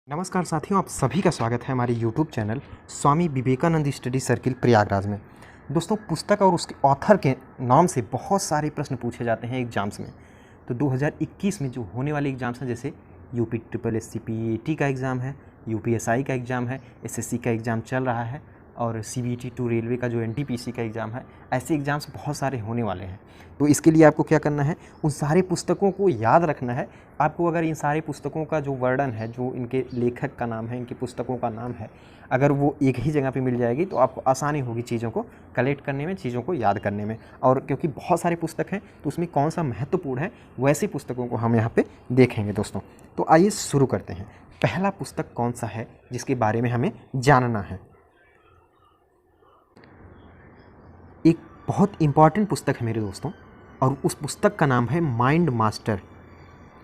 नमस्कार साथियों, आप सभी का स्वागत है हमारे YouTube channel Swami Vivekananda study circle Prayagraj में। दोस्तों, पुस्तक और उसके ऑथर के नाम से बहुत सारे प्रश्न पूछे जाते हैं एग्जाम्स में। तो 2021 में जो होने वाले एग्जाम्स हैं, जैसे UP triple S C PET का एग्ज़ाम है, UPSI का एग्ज़ाम है, SSC का एग्ज़ाम चल रहा है और CBT 2 रेलवे का जो NTPC का एग्ज़ाम है, ऐसे एग्ज़ाम्स बहुत सारे होने वाले हैं। तो इसके लिए आपको क्या करना है, उन सारे पुस्तकों को याद रखना है। आपको अगर इन सारे पुस्तकों का जो वर्णन है, जो इनके लेखक का नाम है, इनकी पुस्तकों का नाम है, अगर वो एक ही जगह पे मिल जाएगी तो आपको आसानी होगी चीज़ों को कलेक्ट करने में, चीज़ों को याद करने में। और क्योंकि बहुत सारे पुस्तक हैं तो उसमें कौन सा महत्वपूर्ण है, वैसी पुस्तकों को हम यहाँ पे देखेंगे दोस्तों। तो आइए शुरू करते हैं। पहला पुस्तक कौन सा है जिसके बारे में हमें जानना है? एक बहुत इम्पॉर्टेंट पुस्तक है मेरे दोस्तों, और उस पुस्तक का नाम है माइंड मास्टर।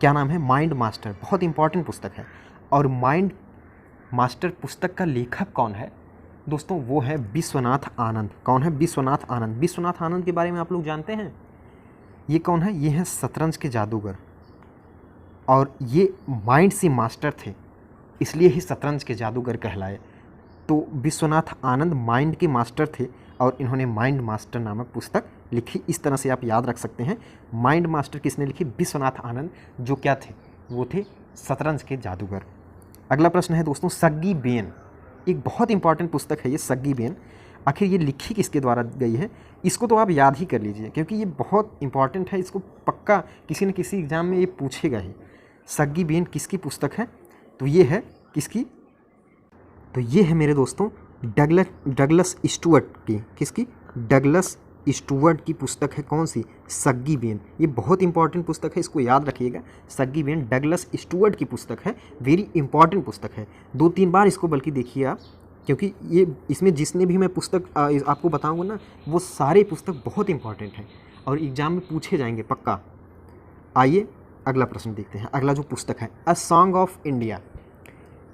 क्या नाम है? Mind master. बहुत इंपॉर्टेंट पुस्तक है। और माइंड मास्टर पुस्तक का लेखक कौन है दोस्तों? वो है विश्वनाथ आनंद। कौन है? विश्वनाथ आनंद। विश्वनाथ आनंद के बारे में आप लोग जानते हैं? ये कौन है? ये हैं शतरंज के जादूगर, और ये माइंड से मास्टर थे, इसलिए ही शतरंज के जादूगर कहलाए। तो विश्वनाथ आनंद माइंड के मास्टर थे और इन्होंने माइंड मास्टर नामक पुस्तक लिखी। इस तरह से आप याद रख सकते हैं। माइंड मास्टर किसने लिखी? विश्वनाथ आनंद, जो क्या थे? वो थे शतरंज के जादूगर। अगला प्रश्न है दोस्तों, सग्गी बेन। एक बहुत इंपॉर्टेंट पुस्तक है ये सग्गी बेन। आखिर ये लिखी किसके द्वारा गई है? इसको तो आप याद ही कर लीजिए, क्योंकि ये बहुत इंपॉर्टेंट है। इसको पक्का किसी न किसी एग्जाम में ये पूछेगा ही। सग्गी बेन किसकी पुस्तक है? तो ये है किसकी? तो ये है मेरे दोस्तों डगलस स्टुअर्ट की। किसकी? डगलस स्टुअर्ट की पुस्तक है। कौन सी? सग्गी बेन। ये बहुत इंपॉर्टेंट पुस्तक है, इसको याद रखिएगा। सग्गी बेन डगलस स्टुअर्ट की पुस्तक है। वेरी इंपॉर्टेंट पुस्तक है। 2-3 बार इसको बल्कि देखिए आप, क्योंकि ये इसमें जिसने भी मैं पुस्तक आपको बताऊंगा ना, वो सारे पुस्तक बहुत इंपॉर्टेंट हैं और एग्जाम में पूछे जाएंगे पक्का। आइए अगला प्रश्न देखते हैं। अगला जो पुस्तक है, a song of India.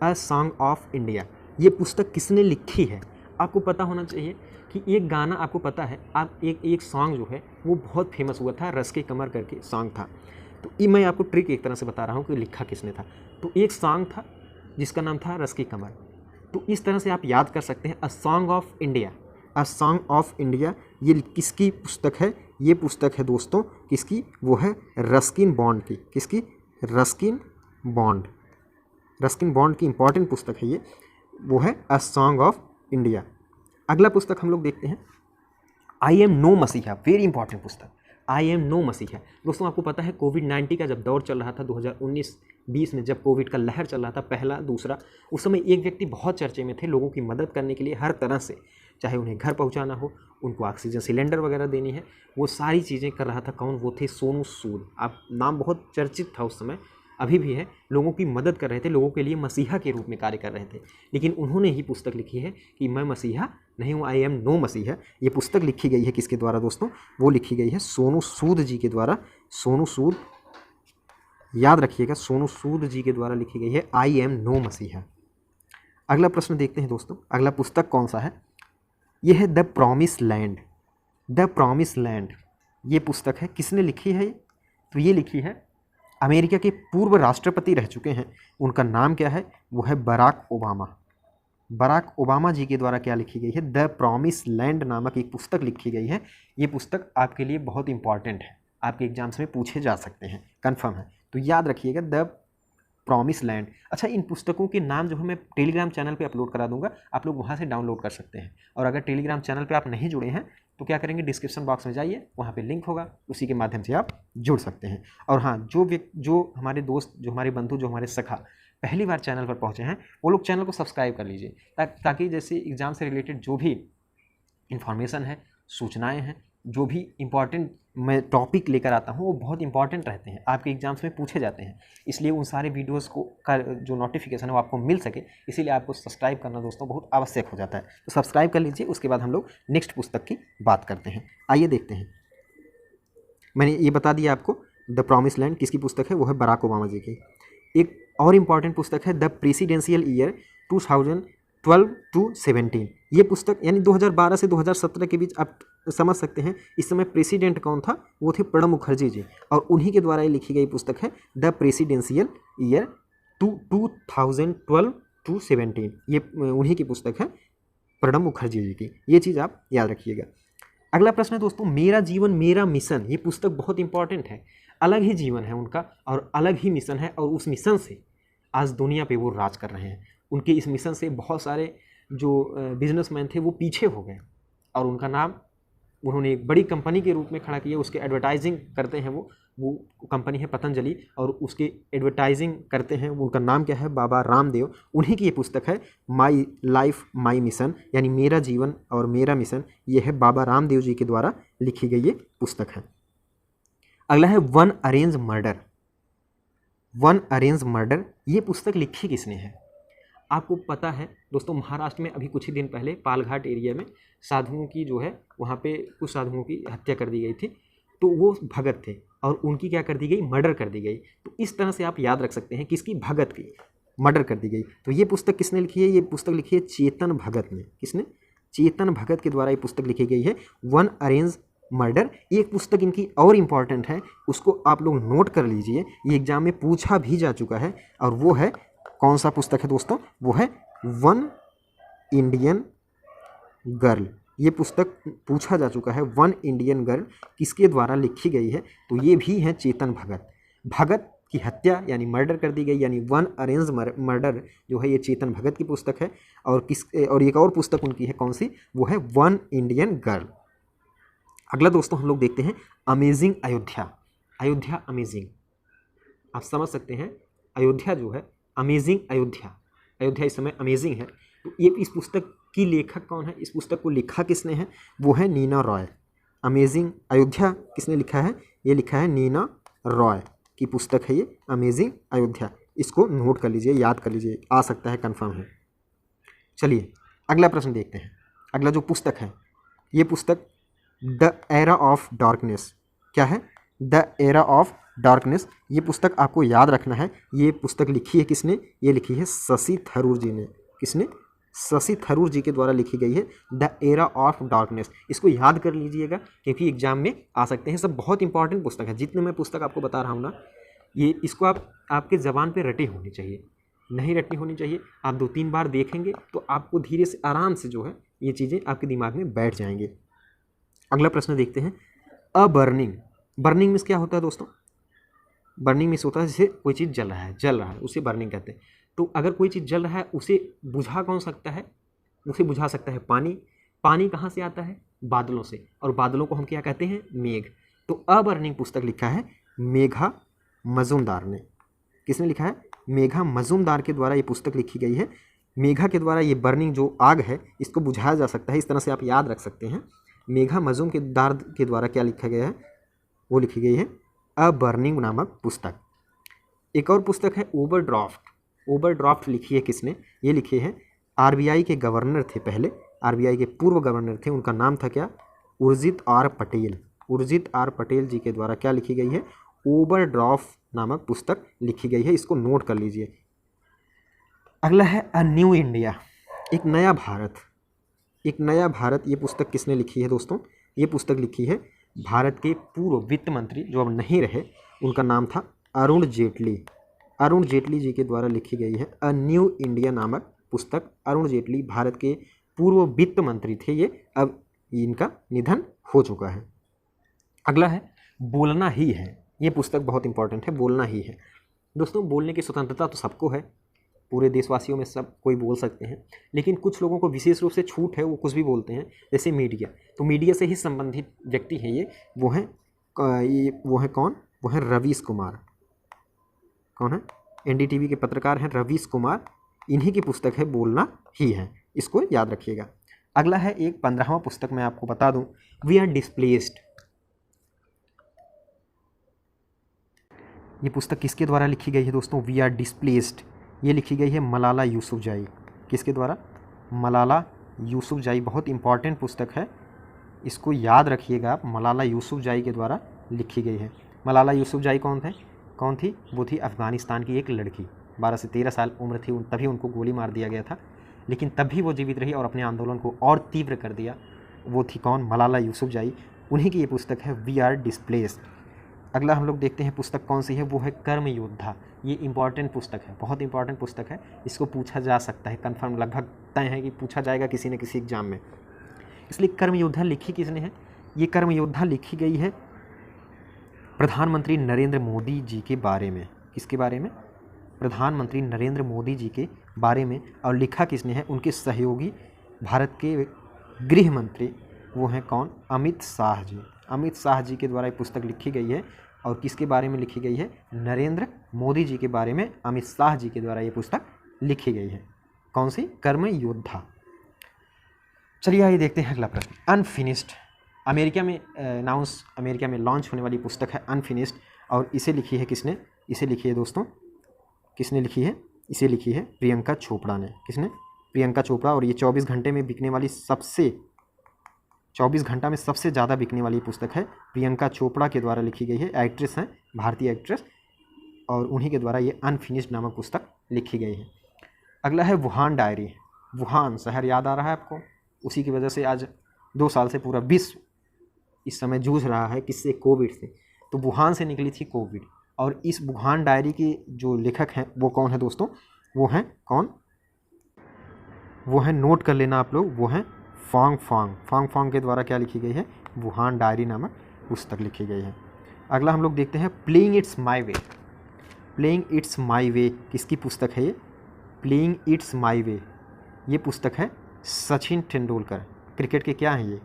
A song of India, ये पुस्तक किसने लिखी है? आपको पता होना चाहिए कि एक गाना आपको पता है, आप एक सॉन्ग जो है वो बहुत फेमस हुआ था, रस के कमर करके सॉन्ग था। तो ये मैं आपको ट्रिक एक तरह से बता रहा हूँ कि लिखा किसने था। तो एक सॉन्ग था जिसका नाम था रस की कमर। तो इस तरह से आप याद कर सकते हैं, a song of India. A song of India ये किसकी पुस्तक है? ये पुस्तक है दोस्तों किसकी? वो है रस्किन बॉन्ड की। किसकी? Ruskin bond. रस्किन बॉन्ड की इंपॉर्टेंट पुस्तक है ये, वो है अ सॉन्ग ऑफ इंडिया। अगला पुस्तक हम लोग देखते हैं, आई एम नो मसीहा। वेरी इंपॉर्टेंट पुस्तक, आई एम नो मसीहा। दोस्तों, आपको पता है कोविड-19 का जब दौर चल रहा था 2019-20 में, जब कोविड का लहर चल रहा था, पहला दूसरा, उस समय एक व्यक्ति बहुत चर्चे में थे लोगों की मदद करने के लिए हर तरह से, चाहे उन्हें घर पहुंचाना हो, उनको ऑक्सीजन सिलेंडर वगैरह देनी है, वो सारी चीज़ें कर रहा था। कौन? वो थे सोनू सूद। आप नाम बहुत चर्चित था उस समय, अभी भी है। लोगों की मदद कर रहे थे, लोगों के लिए मसीहा के रूप में कार्य कर रहे थे। लेकिन उन्होंने ही पुस्तक लिखी है कि मैं मसीहा नहीं हूँ, आई एम नो मसीहा। ये पुस्तक लिखी गई है किसके द्वारा दोस्तों? वो लिखी गई है सोनू सूद जी के द्वारा। सोनू सूद, याद रखिएगा, सोनू सूद जी के द्वारा लिखी गई है आई एम नो मसीहा। अगला प्रश्न देखते हैं दोस्तों, अगला पुस्तक कौन सा है? ये है the promise land. The promise land ये पुस्तक है, किसने लिखी है? तो ये लिखी है अमेरिका के पूर्व राष्ट्रपति रह चुके हैं, उनका नाम क्या है? वो है बराक ओबामा। बराक ओबामा जी के द्वारा क्या लिखी गई है? द प्रॉमिस लैंड नामक एक पुस्तक लिखी गई है। ये पुस्तक आपके लिए बहुत इंपॉर्टेंट है, आपके एग्जाम्स में पूछे जा सकते हैं, कंफर्म है। तो याद रखिएगा द प्रॉमिस लैंड। अच्छा, इन पुस्तकों के नाम जो है मैं टेलीग्राम चैनल पे अपलोड करा दूंगा, आप लोग वहाँ से डाउनलोड कर सकते हैं। और अगर टेलीग्राम चैनल पे आप नहीं जुड़े हैं तो क्या करेंगे, डिस्क्रिप्शन बॉक्स में जाइए, वहाँ पे लिंक होगा, उसी के माध्यम से आप जुड़ सकते हैं। और हाँ, जो हमारे दोस्त, जो हमारे बंधु, जो हमारे सखा पहली बार चैनल पर पहुँचे हैं, वो लोग चैनल को सब्सक्राइब कर लीजिए, ताकि जैसे एग्ज़ाम से रिलेटेड जो भी इंफॉर्मेशन है, सूचनाएँ हैं, जो भी इम्पॉर्टेंट मैं टॉपिक लेकर आता हूँ, वो बहुत इंपॉर्टेंट रहते हैं, आपके एग्जाम्स में पूछे जाते हैं। इसलिए उन सारे वीडियोस को का जो नोटिफिकेशन है वो आपको मिल सके, इसीलिए आपको सब्सक्राइब करना दोस्तों बहुत आवश्यक हो जाता है। तो सब्सक्राइब कर लीजिए, उसके बाद हम लोग नेक्स्ट पुस्तक की बात करते हैं। आइए देखते हैं। मैंने ये बता दिया आपको, द प्रॉमिस लैंड किसकी पुस्तक है? वो है बराक ओबामा जी की। एक और इम्पॉर्टेंट पुस्तक है द प्रेसिडेंशियल ईयर 2012 टू 17। ये पुस्तक यानी 2012 से 2017 के बीच आप समझ सकते हैं इस समय प्रेसिडेंट कौन था? वो थे प्रणब मुखर्जी जी, और उन्हीं के द्वारा ये लिखी गई पुस्तक है द प्रेसिडेंशियल ईयर 2012 टू 17, ये उन्हीं की पुस्तक है, प्रणब मुखर्जी जी की। ये चीज़ आप याद रखिएगा। अगला प्रश्न है दोस्तों, मेरा जीवन मेरा मिशन। ये पुस्तक बहुत इंपॉर्टेंट है, अलग ही जीवन है उनका और अलग ही मिशन है, और उस मिशन से आज दुनिया पे वो राज कर रहे हैं। उनके इस मिशन से बहुत सारे जो बिजनेसमैन थे वो पीछे हो गए, और उनका नाम उन्होंने एक बड़ी कंपनी के रूप में खड़ा किया। उसके एडवर्टाइजिंग करते हैं वो कंपनी है पतंजलि, और उसके एडवर्टाइजिंग करते हैं। उनका नाम क्या है? बाबा रामदेव। उन्हीं की ये पुस्तक है माई लाइफ माई मिशन, यानी मेरा जीवन और मेरा मिशन। ये है बाबा रामदेव जी के द्वारा लिखी गई ये पुस्तक है। अगला है one arrange murder. One arrange murder, ये पुस्तक लिखी किसने है? आपको पता है दोस्तों, महाराष्ट्र में अभी कुछ ही दिन पहले पालघाट एरिया में साधुओं की जो है वहाँ पे कुछ साधुओं की हत्या कर दी गई थी। तो वो भगत थे और उनकी क्या कर दी गई? मर्डर कर दी गई। तो इस तरह से आप याद रख सकते हैं किसकी? भगत की मर्डर कर दी गई। तो ये पुस्तक किसने लिखी है? ये पुस्तक लिखी है चेतन भगत ने। किसने? चेतन भगत के द्वारा ये पुस्तक लिखी गई है, वन अरेंज मर्डर। एक पुस्तक इनकी और इम्पॉर्टेंट है, उसको आप लोग नोट कर लीजिए, ये एग्जाम में पूछा भी जा चुका है। और वो है, कौन सा पुस्तक है दोस्तों? वो है वन इंडियन गर्ल। ये पुस्तक पूछा जा चुका है, वन इंडियन गर्ल किसके द्वारा लिखी गई है? तो ये भी है चेतन भगत। भगत की हत्या यानी मर्डर कर दी गई, यानी वन अरेंज मर्डर जो है ये चेतन भगत की पुस्तक है। और एक और पुस्तक उनकी है, कौन सी? वो है वन इंडियन गर्ल। अगला दोस्तों हम लोग देखते हैं अमेजिंग अयोध्या। अयोध्या अमेजिंग, आप समझ सकते हैं, अयोध्या जो है अमेजिंग अयोध्या, अयोध्या इस समय अमेजिंग है। तो ये इस पुस्तक की लेखक कौन है? इस पुस्तक को लिखा किसने है? वो है नीना रॉय। अमेजिंग अयोध्या किसने लिखा है? ये लिखा है नीना रॉय की पुस्तक है ये अमेजिंग अयोध्या। इसको नोट कर लीजिए, याद कर लीजिए, आ सकता है, कन्फर्म है। चलिए अगला प्रश्न देखते हैं। अगला जो पुस्तक है, ये पुस्तक द एरा ऑफ डार्कनेस। क्या है? The era of darkness. ये पुस्तक आपको याद रखना है। ये पुस्तक लिखी है किसने? ये लिखी है शशि थरूर जी ने। किसने? शशि थरूर जी के द्वारा लिखी गई है द एरा ऑफ डार्कनेस। इसको याद कर लीजिएगा क्योंकि एग्जाम में आ सकते हैं। सब बहुत इंपॉर्टेंट पुस्तक है। जितने मैं पुस्तक आपको बता रहा हूँ ना, ये इसको आपके ज़बान पे रटे होनी चाहिए, नहीं रटनी होनी चाहिए। आप 2-3 बार देखेंगे तो आपको धीरे से आराम से जो है ये चीज़ें आपके दिमाग में बैठ जाएंगे। अगला प्रश्न देखते हैं, अ बर्निंग। बर्निंग मीन्स क्या होता है दोस्तों? बर्निंग मीन्स होता है जैसे कोई चीज़ जल रहा है, उसे बर्निंग कहते हैं। तो अगर कोई चीज़ जल रहा है उसे बुझा कौन सकता है? उसे बुझा सकता है पानी। पानी कहाँ से आता है? बादलों से, और बादलों को हम क्या कहते हैं? मेघ। तो अ बर्निंग पुस्तक लिखा है मेघा मजुमदार ने। किसने लिखा है? मेघा मजुमदार के द्वारा ये पुस्तक लिखी गई है। मेघा के द्वारा ये बर्निंग जो आग है इसको बुझाया जा सकता है। इस तरह से आप याद रख सकते हैं। मेघा मजुमदार के द्वारा क्या लिखा गया है? वो लिखी गई है अ बर्निंग नामक पुस्तक। एक और पुस्तक है ओवरड्राफ्ट। ओवरड्राफ्ट लिखी है किसने? ये लिखी है आरबीआई के गवर्नर थे पहले, आरबीआई के पूर्व गवर्नर थे, उनका नाम था क्या? उर्जित आर पटेल। उर्जित आर पटेल जी के द्वारा क्या लिखी गई है? ओवरड्राफ्ट नामक पुस्तक लिखी गई है। इसको नोट कर लीजिए। अगला है अ न्यू इंडिया, एक नया भारत। एक नया भारत, ये पुस्तक किसने लिखी है दोस्तों? ये पुस्तक लिखी है भारत के पूर्व वित्त मंत्री जो अब नहीं रहे, उनका नाम था अरुण जेटली। अरुण जेटली जी के द्वारा लिखी गई है अ न्यू इंडिया नामक पुस्तक। अरुण जेटली भारत के पूर्व वित्त मंत्री थे ये, अब इनका निधन हो चुका है। अगला है बोलना ही है। ये पुस्तक बहुत इंपॉर्टेंट है, बोलना ही है। दोस्तों बोलने की स्वतंत्रता तो सबको है, पूरे देशवासियों में सब कोई बोल सकते हैं, लेकिन कुछ लोगों को विशेष रूप से छूट है, वो कुछ भी बोलते हैं, जैसे मीडिया। तो मीडिया से ही संबंधित व्यक्ति हैं ये, वो हैं कौन? वो हैं रवीश कुमार। कौन है? एनडीटीवी के पत्रकार हैं रवीश कुमार। इन्हीं की पुस्तक है बोलना ही है, इसको याद रखिएगा। अगला है एक 15वां पुस्तक, मैं आपको बता दूं, वी आर डिस्प्लेस्ड। ये पुस्तक किसके द्वारा लिखी गई है दोस्तों? We are displaced. ये लिखी गई है मलाला यूसुफजाई। किसके द्वारा? मलाला यूसुफजाई। बहुत इंपॉर्टेंट पुस्तक है, इसको याद रखिएगा आप। मलाला यूसुफजाई के द्वारा लिखी गई है। मलाला यूसुफजाई कौन थी? वो थी अफ़गानिस्तान की एक लड़की, 12 से 13 साल उम्र थी, तभी उनको गोली मार दिया गया था, लेकिन तब भी वो जीवित रही और अपने आंदोलन को और तीव्र कर दिया। वो थी कौन? मलाला यूसुफजाई। उन्हीं की ये पुस्तक है वी आर डिस्प्लेस्ड। अगला हम लोग देखते हैं पुस्तक कौन सी है, वो है कर्म योद्धा। ये इंपॉर्टेंट पुस्तक है, बहुत इंपॉर्टेंट पुस्तक है, इसको पूछा जा सकता है, कन्फर्म लगभग तय है कि पूछा जाएगा किसी न किसी एग्जाम में। इसलिए कर्म योद्धा लिखी किसने है? ये कर्म योद्धा लिखी गई है प्रधानमंत्री नरेंद्र मोदी जी के बारे में। किसके बारे में? प्रधानमंत्री नरेंद्र मोदी जी के बारे में। और लिखा किसने है? उनके सहयोगी भारत के गृह मंत्री, वो हैं कौन? अमित शाह जी। अमित शाह जी के द्वारा ये पुस्तक लिखी गई है। और किसके बारे में लिखी गई है? नरेंद्र मोदी जी के बारे में अमित शाह जी के द्वारा ये पुस्तक लिखी गई है। कौन सी? कर्म योद्धा। चलिए आइए देखते हैं अगला प्रश्न। अनफिनिश्ड, अमेरिका में लॉन्च होने वाली पुस्तक है अनफिनिश्ड। और इसे लिखी है किसने? इसे लिखी है दोस्तों, किसने लिखी है? इसे लिखी है प्रियंका चोपड़ा ने। किसने? प्रियंका चोपड़ा। और ये 24 घंटे में बिकने वाली 24 घंटा में सबसे ज़्यादा बिकने वाली पुस्तक है, प्रियंका चोपड़ा के द्वारा लिखी गई है। एक्ट्रेस हैं, भारतीय एक्ट्रेस, और उन्हीं के द्वारा ये अनफिनिश्ड नामक पुस्तक लिखी गई है। अगला है वुहान डायरी। वुहान शहर याद आ रहा है आपको? उसी की वजह से आज 2 साल से पूरा विश्व इस समय जूझ रहा है किससे? कोविड से। तो वुहान से निकली थी कोविड। और इस वुहान डायरी के जो लेखक हैं वो कौन है दोस्तों? वो हैं कौन? वो हैं, नोट कर लेना आप लोग, वो हैं फांग के द्वारा क्या लिखी गई है? वुहान डायरी नामक पुस्तक लिखी गई है। अगला हम लोग देखते हैं playing it's my way. Playing it's my way किसकी पुस्तक है? ये प्लेइंग इट्स माई वे ये पुस्तक है सचिन तेंदुलकर। क्रिकेट के क्या हैं ये?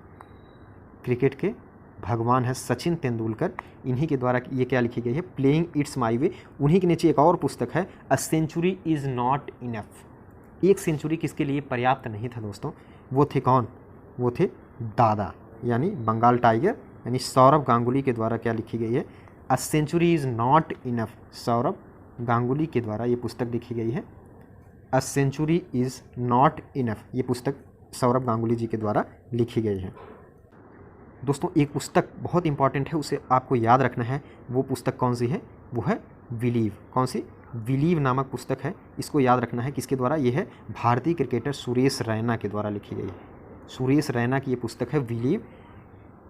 क्रिकेट के भगवान है सचिन तेंदुलकर। इन्हीं के द्वारा ये क्या लिखी गई है? Playing it's my way. उन्हीं के नीचे एक और पुस्तक है a century is not enough. 1 century किसके लिए पर्याप्त नहीं था दोस्तों? वो थे कौन? वो थे दादा, यानी बंगाल टाइगर, यानी सौरव गांगुली के द्वारा क्या लिखी गई है? A century is not enough. Saurav Ganguly के द्वारा ये पुस्तक लिखी गई है। A century is not enough ये पुस्तक सौरव गांगुली जी के द्वारा लिखी गई है। दोस्तों एक पुस्तक बहुत इंपॉर्टेंट है, उसे आपको याद रखना है। वो पुस्तक कौन सी है? वो है बिलीव। कौन सी? बिलीव नामक पुस्तक है। इसको याद रखना है। किसके द्वारा? ये है भारतीय क्रिकेटर सुरेश रैना के द्वारा लिखी गई है। सुरेश रैना की ये पुस्तक है बिलीव,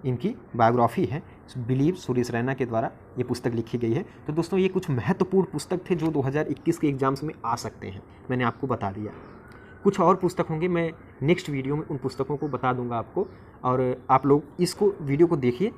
इनकी बायोग्राफी है। बिलीव सुरेश रैना के द्वारा ये पुस्तक लिखी गई है। तो दोस्तों ये कुछ महत्वपूर्ण पुस्तक थे जो 2021 के एग्जाम्स में आ सकते हैं, मैंने आपको बता दिया। कुछ और पुस्तक होंगे, मैं नेक्स्ट वीडियो में उन पुस्तकों को बता दूंगा आपको। और आप लोग इसको वीडियो को देखिए,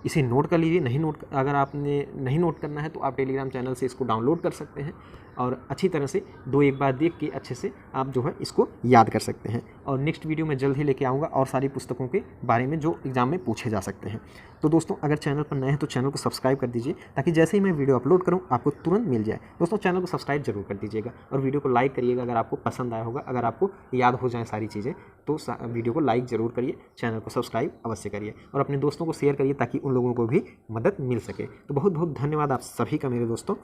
इसे नोट कर लीजिए। अगर आपने नहीं नोट करना है तो आप टेलीग्राम चैनल से इसको डाउनलोड कर सकते हैं और अच्छी तरह से 1 बार देख के अच्छे से आप जो है इसको याद कर सकते हैं। और नेक्स्ट वीडियो में जल्द ही लेके आऊँगा और सारी पुस्तकों के बारे में जो एग्जाम में पूछे जा सकते हैं। तो दोस्तों अगर चैनल पर नए हैं तो चैनल को सब्सक्राइब कर दीजिए, ताकि जैसे ही मैं वीडियो अपलोड करूँ आपको तुरंत मिल जाए। दोस्तों चैनल को सब्सक्राइब जरूर कर दीजिएगा और वीडियो को लाइक करिएगा अगर आपको पसंद आया होगा। अगर आपको याद हो जाए सारी चीज़ें तो वीडियो को लाइक ज़रूर करिए, चैनल को सब्सक्राइब अवश्य करिए और अपने दोस्तों को शेयर करिए ताकि उन लोगों को भी मदद मिल सके। तो बहुत बहुत धन्यवाद आप सभी का मेरे दोस्तों।